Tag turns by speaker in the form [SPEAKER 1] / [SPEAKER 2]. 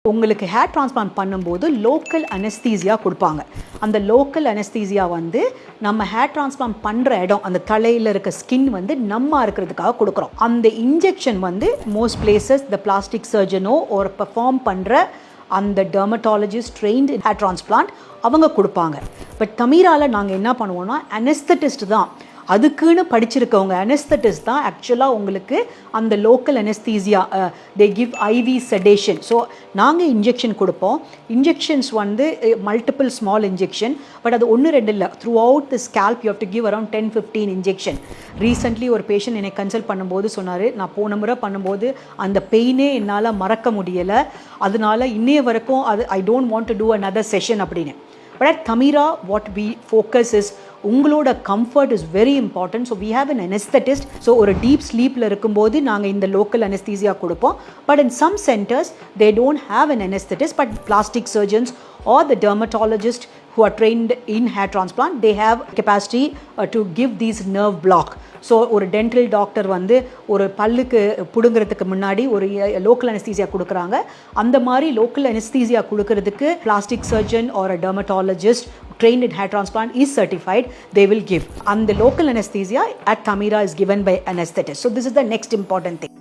[SPEAKER 1] உங்களுக்கு hair transplant பண்ணும்போது local anaesthesia கொடுப்பாங்க. அந்த லோக்கல் அனஸ்தீசியா வந்து நம்ம ஹேர் டிரான்ஸ்பிளான்ட் பண்ணுற இடம், அந்த தலையில் இருக்க ஸ்கின் வந்து நம்ம இருக்கிறதுக்காக கொடுக்குறோம். அந்த இன்ஜெக்ஷன் வந்து மோஸ்ட் பிளேசஸ் த பிளாஸ்டிக் சர்ஜனோ ஒரு பெர்ஃபார்ம் பண்ணுற அந்த டெர்மட்டாலஜிஸ்ட் ட்ரெயின்ட் ஹேர் டிரான்ஸ்பிளான்ட் அவங்க கொடுப்பாங்க. பட் தமிரால நாங்கள் என்ன பண்ணுவோம்னா அனஸ்தட்டிஸ்ட் தான், அதுக்குன்னு படிச்சிருக்கவங்க அனஸ்தட்டிஸ்ட் தான் ஆக்சுவலாக உங்களுக்கு அந்த local anaesthesia they give IV sedation. So நாங்கள் இன்ஜெக்ஷன் கொடுப்போம். இன்ஜெக்ஷன்ஸ் வந்து மல்டிபிள் ஸ்மால் இன்ஜெக்ஷன், பட் அது 1-2 இல்லை, throughout the scalp you have to give around 10-15 injection. Recently ஒரு பேஷண்ட் என்னை கன்சல்ட் பண்ணும்போது சொன்னார், நான் போன முறை பண்ணும்போது அந்த பெயினே என்னால் மறக்க முடியலை, அதனால இன்னைய வரைக்கும் அது I don't want to do another session அப்படின்னு. But at Thamira, what we focus is உங்களோட comfort is very important. So we have an anaesthetist. So ஒரு டீப் ஸ்லீப்பில் இருக்கும்போது நாங்கள் இந்த லோக்கல் அனஸ்தீசியா கொடுப்போம். But in some centres they don't have an anaesthetist, but plastic surgeons or the dermatologist who are trained in hair transplant, they have capacity to give these nerve block. So ஒரு dental doctor வந்து ஒரு பல்லுக்கு பிடுங்கிறதுக்கு முன்னாடி ஒரு local anaesthesia கொடுக்குறாங்க. அந்த மாதிரி local anaesthesia கொடுக்கறதுக்கு plastic surgeon or a dermatologist trained in hair transplant is certified, they will give. And the local anesthesia at Thamira is given by anesthetist. So this is the next important thing.